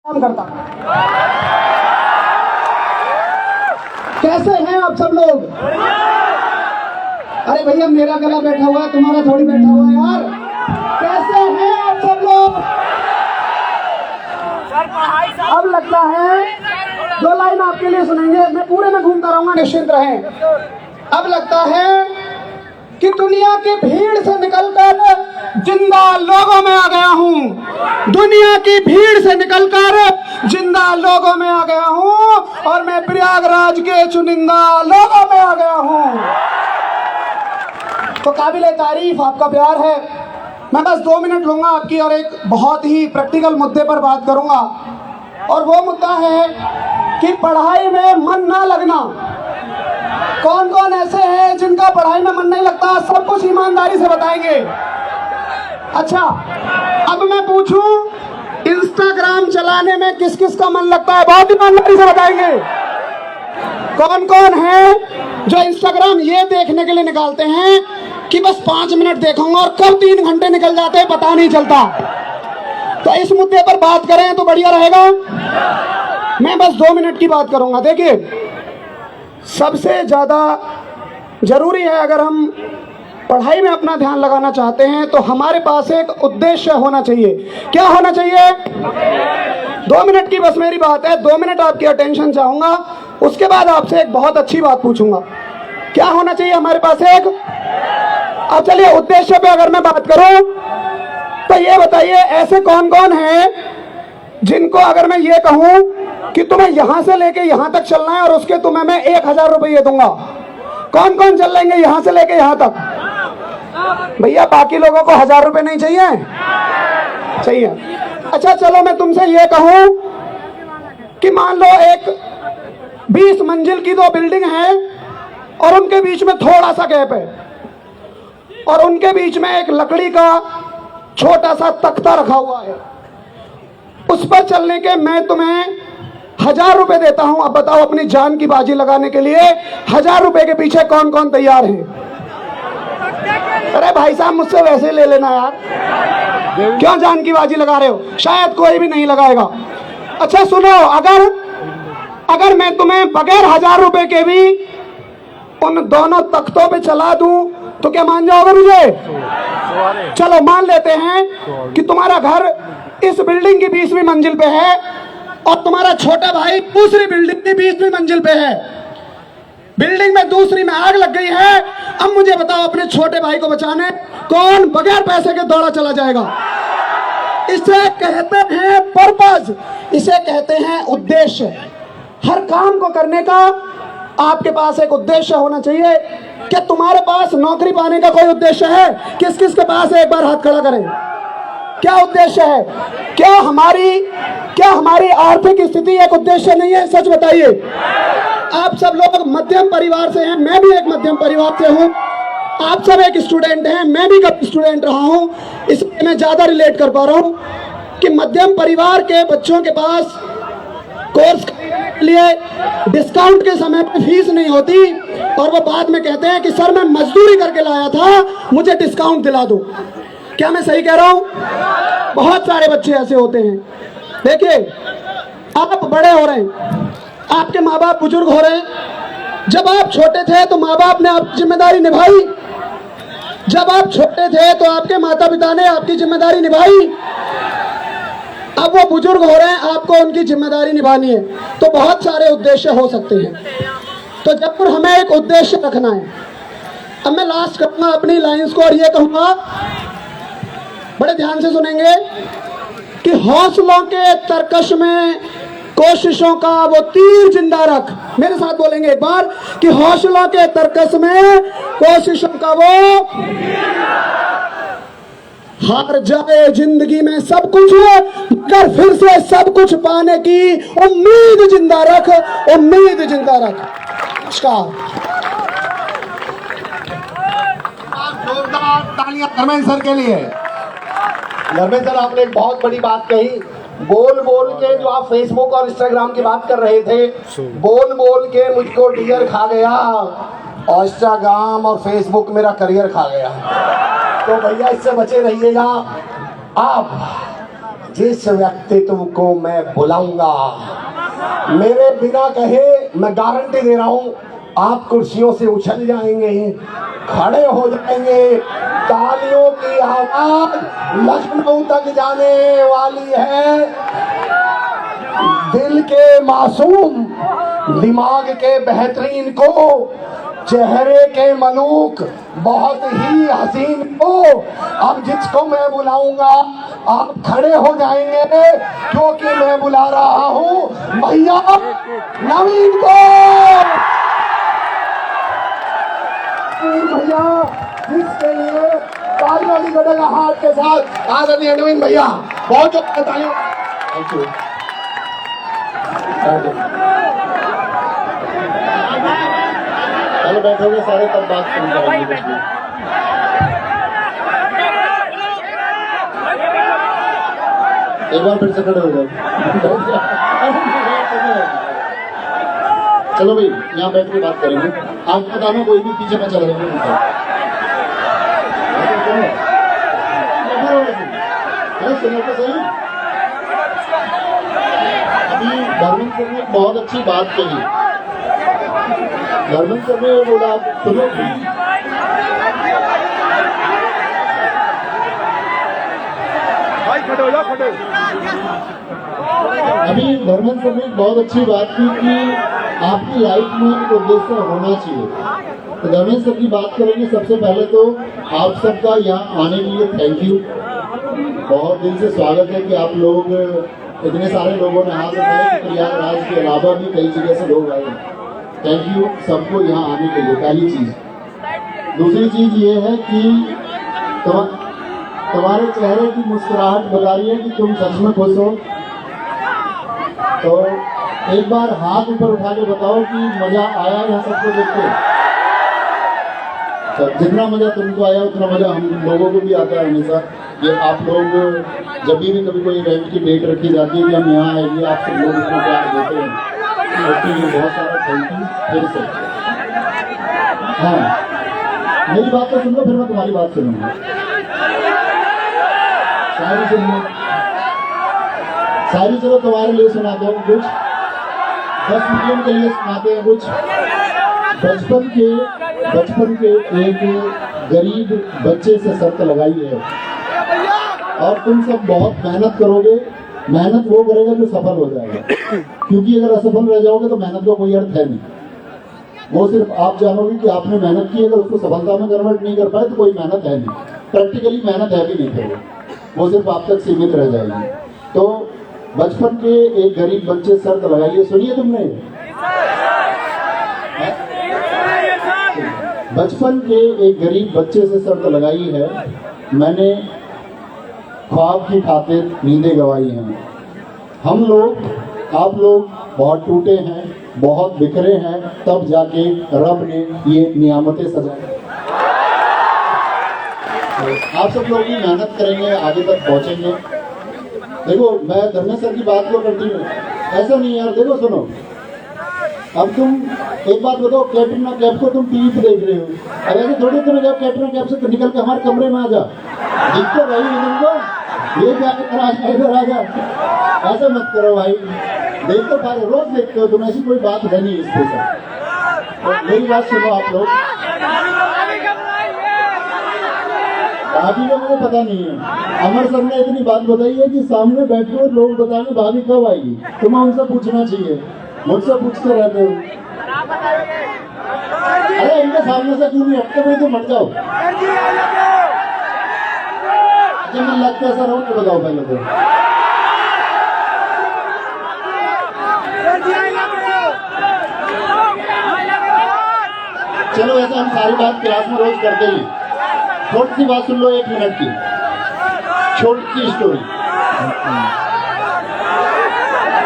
काम करता। कैसे हैं आप सब लोग? अरे भैया मेरा गला बैठा हुआ है, तुम्हारा थोड़ी बैठा हुआ है यार। कैसे हैं आप सब लोग? अब लगता है 2 लाइन आपके लिए सुनेंगे, मैं पूरे में घूमता रहूंगा, निश्चिंत रहें। अब लगता है कि दुनिया की भीड़ से निकलकर जिंदा लोगों में आ गया हूँ। दुनिया की भीड़ से निकलकर जिंदा लोगों में आ गया हूँ और मैं प्रयागराज के चुनिंदा लोगों में आ गया हूँ। तो काबिले तारीफ आपका प्यार है। मैं बस 2 मिनट लूंगा आपकी और एक बहुत ही प्रैक्टिकल मुद्दे पर बात करूंगा, और वो मुद्दा है कि पढ़ाई में मन ना लगना। कौन कौन ऐसे हैं जिनका पढ़ाई में मन नहीं लगता? सब कुछ ईमानदारी से बताएंगे। अच्छा, अब मैं पूछूं इंस्टाग्राम चलाने में किस किस का मन लगता है? बहुत ईमानदारी से बताएंगे। कौन कौन है जो इंस्टाग्राम ये देखने के लिए निकालते हैं कि बस 5 मिनट देखूंगा और कब 3 घंटे निकल जाते हैं पता नहीं चलता? तो इस मुद्दे पर बात करें तो बढ़िया रहेगा। मैं बस 2 मिनट की बात करूंगा। देखिए, सबसे ज्यादा जरूरी है अगर हम पढ़ाई में अपना ध्यान लगाना चाहते हैं तो हमारे पास एक उद्देश्य होना चाहिए। क्या होना चाहिए? 2 मिनट की बस मेरी बात है, 2 मिनट आपकी अटेंशन चाहूंगा, उसके बाद आपसे एक बहुत अच्छी बात पूछूंगा। क्या होना चाहिए हमारे पास? एक। अब चलिए उद्देश्य पे अगर मैं बात करूं तो ये बताइए ऐसे कौन कौन है जिनको अगर मैं ये कहूं कि तुम्हें यहां से लेके यहां तक चलना है और उसके तुम्हें मैं 1000 रुपये दूंगा, कौन कौन चल लेंगे यहां से लेके यहां तक? भैया बाकी लोगों को 1000 रुपये नहीं चाहिए? चाहिए। अच्छा चलो मैं तुमसे ये कहूं कि मान लो एक 20 मंजिल की 2 बिल्डिंग है और उनके बीच में थोड़ा सा गैप है और उनके बीच में एक लकड़ी का छोटा सा तख्ता रखा हुआ है, उस पर चलने के मैं तुम्हें 1000 रुपए देता हूं। अब बताओ अपनी जान की बाजी लगाने के लिए 1000 रुपए के पीछे कौन कौन तैयार है? अरे भाई साहब मुझसे वैसे ही ले लेना यार, क्यों जान की बाजी लगा रहे हो? शायद कोई भी नहीं लगाएगा। अच्छा सुनो, अगर मैं तुम्हें बगैर 1000 रुपए के भी उन दोनों तख्तों पे चला दूं तो क्या मान जाओगे मुझे? चलो मान लेते हैं कि तुम्हारा घर इस बिल्डिंग की 20वीं मंजिल पे है और तुम्हारा छोटा भाई दूसरी बिल्डिंग की 20वीं मंजिल पे है। बिल्डिंग में दूसरी में आग लग गई है। अब मुझे बताओ अपने छोटे भाई को बचाने कौन बगैर पैसे के दौड़ा चला जाएगा? इसे कहते हैं पर्पस, इसे कहते हैं उद्देश्य। हर काम को करने का आपके पास एक उद्देश्य होना चाहिए। क्या तुम्हारे पास नौकरी पाने का कोई उद्देश्य है? किस किस के पास है? एक बार हाथ खड़ा करें। क्या उद्देश्य है? क्या हमारी आर्थिक स्थिति एक उद्देश्य नहीं है? सच बताइए। आप सब लोग मध्यम परिवार से हैं, मैं भी एक मध्यम परिवार से हूं। आप सब एक स्टूडेंट हैं, मैं भी कब स्टूडेंट रहा हूं, इसलिए मैं ज्यादा रिलेट कर पा रहा हूं कि मध्यम परिवार के बच्चों के पास कोर्स के लिए डिस्काउंट के समय पे फीस नहीं होती और वो बाद में कहते हैं कि सर मैं मजदूरी करके लाया था, मुझे डिस्काउंट दिला दो। क्या मैं सही कह रहा हूं? बहुत सारे बच्चे ऐसे होते हैं। देखिए, आप बड़े हो रहे हैं, आपके माँ बाप बुजुर्ग हो रहे हैं। जब आप छोटे थे तो माँ बाप ने आपकी जिम्मेदारी निभाई, जब आप छोटे थे तो आपके माता पिता ने आपकी जिम्मेदारी निभाई। अब वो बुजुर्ग हो रहे हैं, आपको उनकी जिम्मेदारी निभानी है। तो बहुत सारे उद्देश्य हो सकते हैं, तो जब हमें एक उद्देश्य रखना है। अब मैं लास्ट करूंगा अपनी लाइंस को और ये कहूंगा, बड़े ध्यान से सुनेंगे, कि हौसलों के तरकश में कोशिशों का वो तीर जिंदा रख। मेरे साथ बोलेंगे एक बार कि हौसलों के तरकश में कोशिशों का वो, हार जाए जिंदगी में सब कुछ मगर फिर से सब कुछ पाने की उम्मीद जिंदा रख, उम्मीद जिंदा रख। नमस्कार। जोरदार तालियां धर्मेंद्र सर के लिए। धर्मेंद्र सर, आपने एक बहुत बड़ी बात कही। बोल बोल के जो आप फेसबुक और इंस्टाग्राम की बात कर रहे थे, बोल बोल के मुझको डियर खा गया और इंस्टाग्राम और फेसबुक मेरा करियर खा गया। तो भैया इससे बचे रहिएगा। आप जिस व्यक्तित्व को मैं बुलाऊंगा, मेरे बिना कहे मैं गारंटी दे रहा हूं, आप कुर्सियों से उछल जाएंगे, खड़े हो जाएंगे, तालियों की आवाज लखनऊ तक जाने वाली है। दिल के मासूम, दिमाग के बेहतरीन को, चेहरे के मलूक, बहुत ही हसीन को, अब जिसको मैं बुलाऊंगा आप खड़े हो जाएंगे, क्योंकि मैं बुला रहा हूं भैया नवीन को। भैया जिसके लिए तालियों की गड़गड़ाहट के साथ आदरणीय नवीन भैया बहुत तालियों। Thank you. चलो बैठोगे सारे तब बात सुन करेंगे। एक बार फिर से खड़े हो जाओ। चलो भाई यहाँ बैठ के बात करेंगे। आज बताना कोई भी पीछे में चला जाएगा। अभी धर्मेंद्र सर ने बहुत अच्छी बात कही। धर्मेंद्र सर ने बोला सुनो, अभी धर्मेंद्र सर ने बहुत अच्छी बात की कि आपकी लाइफ में एक उद्देश्य होना चाहिए। तो धर्मेंद्र सर की बात करेंगे। सबसे पहले तो आप सबका यहाँ आने के लिए थैंक यू, बहुत दिल से स्वागत है कि आप लोग इतने सारे लोगों ने हाथ उठाए कि प्रयागराज के अलावा भी कई जगह से लोग आए। थैंक यू सबको यहाँ आने के लिए, पहली चीज। दूसरी चीज ये है कि तुम्हारे चेहरे की मुस्कुराहट बता रही है कि तुम सच में खुश हो। तो एक बार हाथ ऊपर उठा के बताओ कि मजा आया यहाँ सबको देख के। तो जितना मजा तुमको आया उतना मजा हम लोगों को भी आता है हमेशा। ये आप लोग जब भी कभी कोई इवेंट की डेट रखी जाती है कि हम यहाँ आएंगे, आप सब लोग इतना प्यार देते हैं, उसके लिए बहुत सारा थैंक यू फिर से। हाँ मेरी बात तो सुन लो, फिर मैं तुम्हारी बात सुनूंगा। शायरी सुन लो, शायरी चलो तुम्हारे लिए सुनाता हूँ कुछ, 10 मिलियन के लिए सुनाते हैं कुछ। बचपन के एक गरीब बच्चे से शर्त लगाई है, और तुम सब बहुत मेहनत करोगे। मेहनत वो करेगा जो सफल हो जाएगा, क्योंकि अगर असफल रह जाओगे तो मेहनत का कोई अर्थ है नहीं। वो सिर्फ आप जानोगे कि आपने मेहनत की, अगर उसको सफलता में कन्वर्ट नहीं कर पाए तो कोई मेहनत है नहीं। प्रैक्टिकली मेहनत है भी नहीं करोगे, वो सिर्फ आप तक सीमित रह जाएगी। तो बचपन के एक गरीब बच्चे से शर्त लगाइए, सुनिए तुमने। बचपन के एक गरीब बच्चे से शर्त लगाई है, मैंने ख्वाब की खातिर नींदें गवाई हैं। हम लोग, आप लोग बहुत टूटे हैं, बहुत बिखरे हैं, तब जाके रब ने ये नियामतें सजाई। आप सब लोग भी मेहनत करेंगे, आगे तक पहुंचेंगे। देखो मैं धर्मेंद्र सर की बात को कंटिन्यू, ऐसा नहीं यार। देखो सुनो, अब तुम एक बात बताओ, कैटरीना कैफ को तुम टीवी पे देख रहे हो, अब ऐसे थोड़ी तुम्हें जब कैटरीना कैफ से निकल के हमारे कमरे में आ जा, दिखते भाई तुमको, ये क्या इधर आ जा, ऐसा मत करो भाई। देखते पारे रोज देखते हो तुम, ऐसी कोई बात है नहीं इसके साथ। तो मेरी बात सुनो आप लोग, भाभी का मुझे पता नहीं है। अमर सर ने इतनी बात बताई है कि सामने बैठे हुए लोग बताएंगे भाभी कब आएगी, तुम्हें उनसे पूछना चाहिए, मुझसे पूछते रहते हो। अरे इनके सामने से क्यों नहीं हटते भाई, तो मर जाओ। जब मैं लगता है सर तो बताओ पहले तो। चलो ऐसा हम सारी बात क्लास में रोज करते ही। छोटी सी बात सुन लो, 1 मिनट की छोटी सी स्टोरी,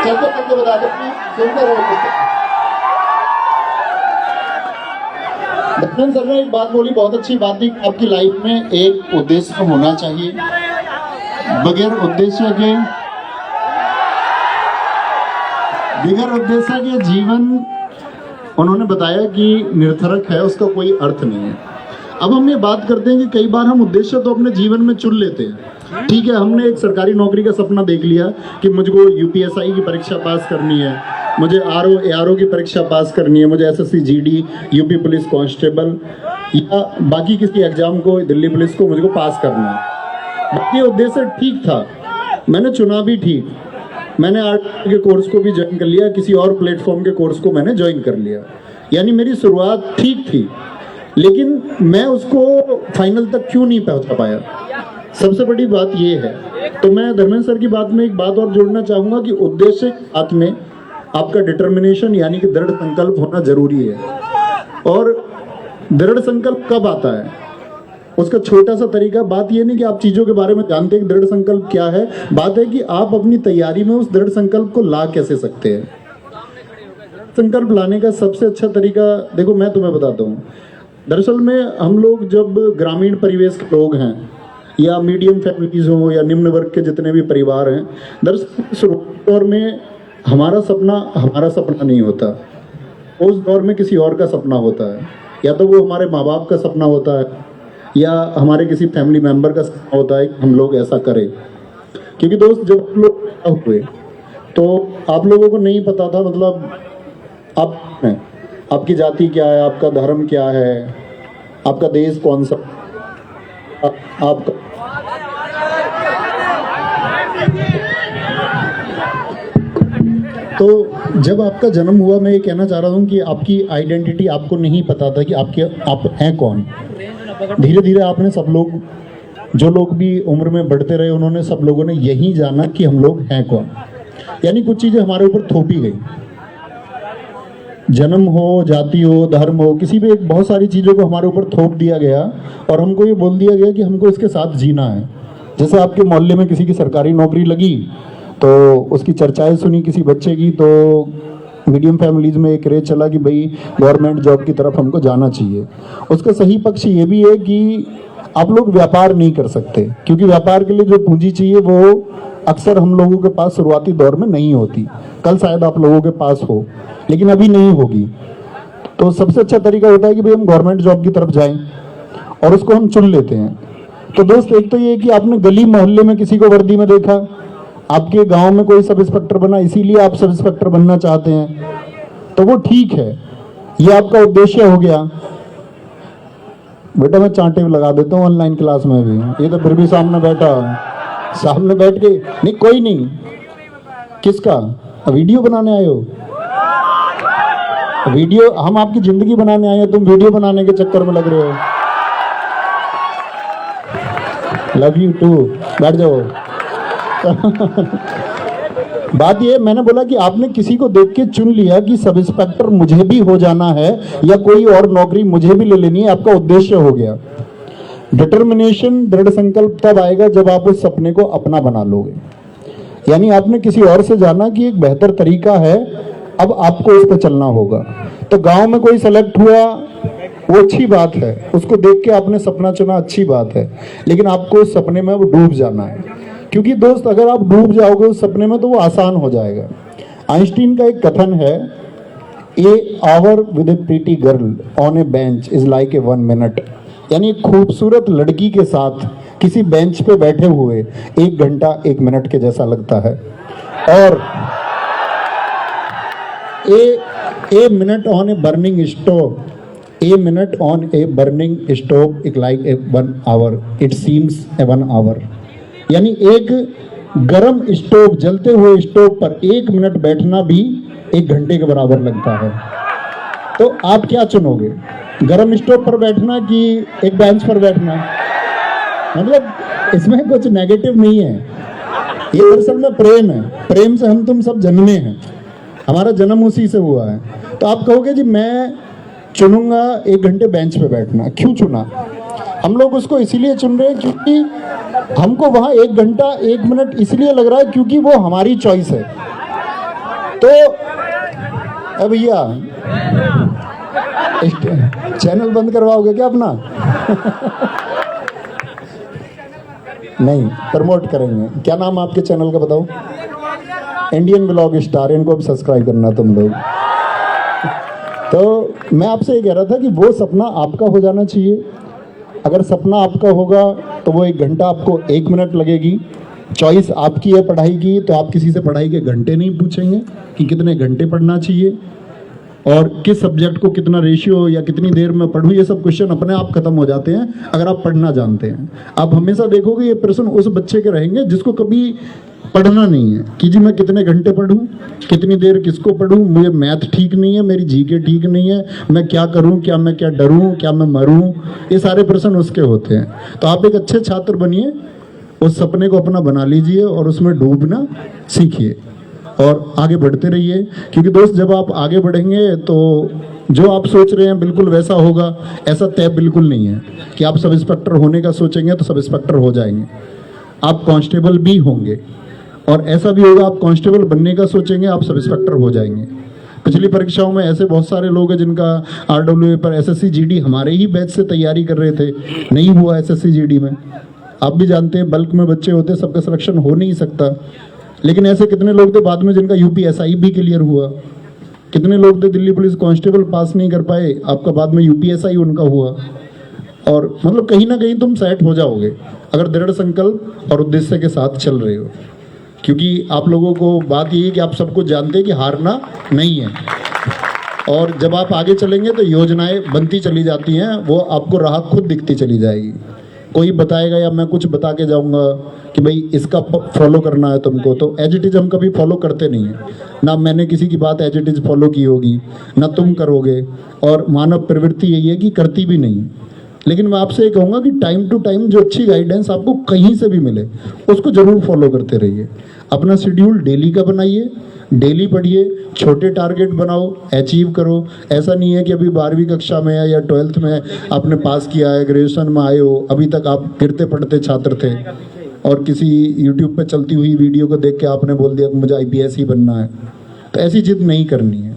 चलते चलते बता दो, सुनते रहो। दत्तन सर ने एक बात बोली, बहुत अच्छी बात थी। आपकी लाइफ में एक उद्देश्य होना चाहिए, बगैर उद्देश्य के जीवन, उन्होंने बताया कि निरर्थक है, उसका कोई अर्थ नहीं है। अब हम ये बात करते हैं कि कई बार हम उद्देश्य तो अपने जीवन में चुन लेते हैं। ठीक है, हमने एक सरकारी नौकरी का सपना देख लिया कि मुझको यूपीएसआई की परीक्षा पास करनी है, मुझे आरओ की परीक्षा पास करनी है, मुझे SSC GD, UP police constable या बाकी किसी एग्जाम को, दिल्ली पुलिस को मुझको पास करना है। बाकी उद्देश्य ठीक था, मैंने चुना भी ठीक। मैंने आर्ट के कोर्स को भी ज्वाइन कर लिया, किसी और प्लेटफॉर्म के कोर्स को मैंने ज्वाइन कर लिया, यानी मेरी शुरुआत ठीक थी। लेकिन मैं उसको फाइनल तक क्यों नहीं पहुंचा पाया, सबसे बड़ी बात ये है। तो मैं धर्मेंद्र सर की बात में एक बात और जोड़ना चाहूँगा कि उद्देश्य के साथ में आपका डिटर्मिनेशन यानी कि दृढ़ संकल्प होना जरूरी है। और दृढ़ संकल्प कब आता है, उसका छोटा सा तरीका, बात ये नहीं कि आप चीज़ों के बारे में जानते हैं कि दृढ़ संकल्प क्या है, बात है कि आप अपनी तैयारी में उस दृढ़ संकल्प को ला कैसे सकते हैं। संकल्प लाने का सबसे अच्छा तरीका देखो मैं तुम्हें बताता हूँ। दरअसल में हम लोग जब ग्रामीण परिवेश के लोग हैं या मीडियम फैमिलीज हो या निम्न वर्ग के जितने भी परिवार हैं, दरअसल शुरुआत दौर में हमारा सपना नहीं होता, उस दौर में किसी और का सपना होता है। या तो वो हमारे माँ बाप का सपना होता है या हमारे किसी फैमिली मेम्बर का सपना होता है कि हम लोग ऐसा करें। क्योंकि दोस्त जब हम लोग पैदा हुए तो आप लोगों को नहीं पता था, मतलब आपकी जाति क्या है, आपका धर्म क्या है, आपका देश कौन सा, आपका तो जब आपका जन्म हुआ, मैं ये कहना चाह रहा हूँ कि आपकी आइडेंटिटी आपको नहीं पता था कि आप हैं कौन। धीरे धीरे आपने सब लोग, जो लोग भी उम्र में बढ़ते रहे, उन्होंने सब लोगों ने यही जाना कि हम लोग हैं कौन, यानी कुछ चीज़ें हमारे ऊपर थोपी गई। जन्म हो, जाति हो, धर्म हो, किसी भी एक बहुत सारी चीज़ों को हमारे ऊपर थोप दिया गया और हमको ये बोल दिया गया कि हमको इसके साथ जीना है। जैसे आपके मोहल्ले में किसी की सरकारी नौकरी लगी तो उसकी चर्चाएं सुनी किसी बच्चे की, तो मीडियम फैमिलीज में एक रेस चला कि भाई गवर्नमेंट जॉब की तरफ हमको जाना चाहिए। उसका सही पक्ष ये भी है कि आप लोग व्यापार नहीं कर सकते, क्योंकि व्यापार के लिए जो पूंजी चाहिए वो अक्सर हम लोगों के पास शुरुआती दौर में नहीं होती। कल शायद आप लोगों के पास हो, लेकिन अभी नहीं होगी। तो सबसे अच्छा तरीका होता है कि भाई हम गवर्नमेंट जॉब की तरफ जाएं और उसको हम चुन लेते हैं। तो दोस्त, एक तो ये कि आपने गली मोहल्ले में किसी को वर्दी में देखा, आपके गांव में कोई सब इंस्पेक्टर बना, इसीलिए आप सब इंस्पेक्टर बनना चाहते हैं, तो वो ठीक है, ये आपका उद्देश्य हो गया। बेटा मैं चांटे भी लगा देता हूँ ऑनलाइन क्लास में भी, ये तो फिर भी सामने बैठ के नहीं, कोई नहीं, किसका वीडियो बनाने आए हो? वीडियो, हम आपकी जिंदगी बनाने आए हैं, तुम वीडियो बनाने के चक्कर में लग रहे हो। लव यू टू, बैठ जाओ। बात ये, मैंने बोला कि आपने किसी को देख के चुन लिया कि सब इंस्पेक्टर मुझे भी हो जाना है या कोई और नौकरी मुझे भी ले लेनी है, आपका उद्देश्य हो गया। डिटर्मिनेशन, दृढ़ संकल्प तब आएगा जब आप उस सपने को अपना बना लोगे, यानी आपने किसी और से जाना कि एक बेहतर तरीका है, अब आपको उस पर चलना होगा। तो गांव में कोई सेलेक्ट हुआ, वो अच्छी बात है, उसको देख के आपने सपना चुना, अच्छी बात है, लेकिन आपको उस सपने में वो डूब जाना है। क्योंकि दोस्त, अगर आप डूब जाओगे उस सपने में तो वो आसान हो जाएगा। आइंस्टीन का एक कथन है, a hour with a pretty girl on a bench is like a 1 minute, यानी एक खूबसूरत लड़की के साथ किसी बेंच पे बैठे हुए 1 घंटा 1 मिनट के जैसा लगता है। और a minute on a burning stove, a minute on a burning stove is like a 1 hour, it seems a 1 hour, यानी एक गरम स्टोव, जलते हुए स्टोव पर 1 मिनट बैठना भी 1 घंटे के बराबर लगता है। तो आप क्या चुनोगे, गरम स्टोव पर बैठना कि एक बेंच पर बैठना? मतलब इसमें कुछ नेगेटिव नहीं है, ये दरअसल में प्रेम है। प्रेम से हम तुम सब जन्मे हैं, हमारा जन्म उसी से हुआ है। तो आप कहोगे जी मैं चुनूंगा 1 घंटे बेंच पे बैठना, क्यों चुना? हम लोग उसको इसीलिए चुन रहे हैं क्योंकि हमको वहां 1 घंटा 1 मिनट इसलिए लग रहा है क्योंकि वो हमारी चॉइस है। तो भैया चैनल बंद करवाओगे क्या अपना? नहीं, प्रमोट करेंगे। क्या नाम आपके चैनल का बताओ? इंडियन ब्लॉग स्टार, इनको भी सब्सक्राइब करना तुम लोग। तो मैं आपसे ये कह रहा था कि वो सपना आपका हो जाना चाहिए, अगर सपना आपका होगा तो वो 1 घंटा आपको 1 मिनट लगेगी। चॉइस आपकी है पढ़ाई की, तो आप किसी से पढ़ाई के घंटे नहीं पूछेंगे कि कितने घंटे पढ़ना चाहिए और किस सब्जेक्ट को कितना रेशियो या कितनी देर में पढ़ूं। ये सब क्वेश्चन अपने आप खत्म हो जाते हैं अगर आप पढ़ना जानते हैं। आप हमेशा देखोगे ये प्रश्न उस बच्चे के रहेंगे जिसको कभी पढ़ना नहीं है कि जी मैं कितने घंटे पढूं, कितनी देर किसको पढूं, मुझे मैथ ठीक नहीं है, मेरी जीके ठीक नहीं है, मैं क्या करूं, क्या मैं क्या डरूं, क्या मैं मरूं। ये सारे प्रश्न उसके होते हैं। तो आप एक अच्छे छात्र बनिए, उस सपने को अपना बना लीजिए और उसमें डूबना सीखिए और आगे बढ़ते रहिए। क्योंकि दोस्त जब आप आगे बढ़ेंगे तो जो आप सोच रहे हैं बिल्कुल वैसा होगा, ऐसा तय बिल्कुल नहीं है कि आप सब इंस्पेक्टर होने का सोचेंगे तो सब इंस्पेक्टर हो जाएंगे। आप कांस्टेबल भी होंगे और ऐसा भी होगा आप कांस्टेबल बनने का सोचेंगे आप सब इंस्पेक्टर हो जाएंगे। पिछली परीक्षाओं में ऐसे बहुत सारे लोग हैं जिनका RWA पर SSC GD हमारे ही बैच से तैयारी कर रहे थे, नहीं हुआ SSC GD में। आप भी जानते हैं बल्क में बच्चे होते, सबका सिलेक्शन हो नहीं सकता। लेकिन ऐसे कितने लोग थे बाद में जिनका UPSI भी क्लियर हुआ, कितने लोग थे दिल्ली पुलिस कांस्टेबल पास नहीं कर पाए, आपका बाद में UPSI उनका हुआ। और मतलब कहीं ना कहीं तुम सेट हो जाओगे अगर दृढ़ संकल्प और उद्देश्य के साथ चल रहे हो। क्योंकि आप लोगों को बात ये है कि आप सब कुछ जानते हैं कि हारना नहीं है, और जब आप आगे चलेंगे तो योजनाएं बनती चली जाती हैं, वो आपको राह खुद दिखती चली जाएगी। कोई बताएगा या मैं कुछ बता के जाऊंगा कि भाई इसका फॉलो करना है तुमको, तो एज इट इज हम कभी फॉलो करते नहीं है। ना मैंने किसी की बात एज इट इज फॉलो की होगी, ना तुम करोगे, और मानव प्रवृत्ति यही है कि करती भी नहीं। लेकिन मैं आपसे ये कहूँगा कि टाइम टू टाइम जो अच्छी गाइडेंस आपको कहीं से भी मिले उसको जरूर फॉलो करते रहिए। अपना शेड्यूल डेली का बनाइए, डेली पढ़िए, छोटे टारगेट बनाओ, अचीव करो। ऐसा नहीं है कि अभी 12वीं कक्षा में है या 12th में आपने पास किया है, ग्रेजुएशन में आए हो, अभी तक आप गिरते पढ़ते छात्र थे और किसी यूट्यूब पे चलती हुई वीडियो को देख के आपने बोल दिया कि मुझे IPS ही बनना है। तो ऐसी जिद नहीं करनी है।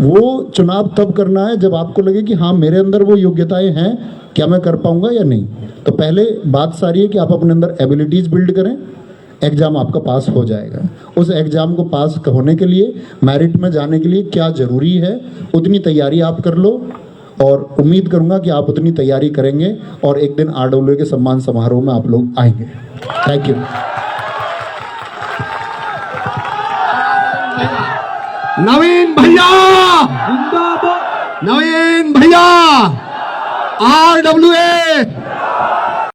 वो चुनाव तब करना है जब आपको लगे कि हाँ मेरे अंदर वो योग्यताएं हैं, क्या मैं कर पाऊंगा या नहीं। तो पहले बात सारी है कि आप अपने अंदर एबिलिटीज बिल्ड करें, एग्जाम आपका पास हो जाएगा। उस एग्जाम को पास होने के लिए, मेरिट में जाने के लिए क्या जरूरी है उतनी तैयारी आप कर लो, और उम्मीद करूंगा कि आप उतनी तैयारी करेंगे और एक दिन RWA के सम्मान समारोह में आप लोग आएंगे। Thank you. नवीन भैया जिंदाबाद, नवीन भैया RWA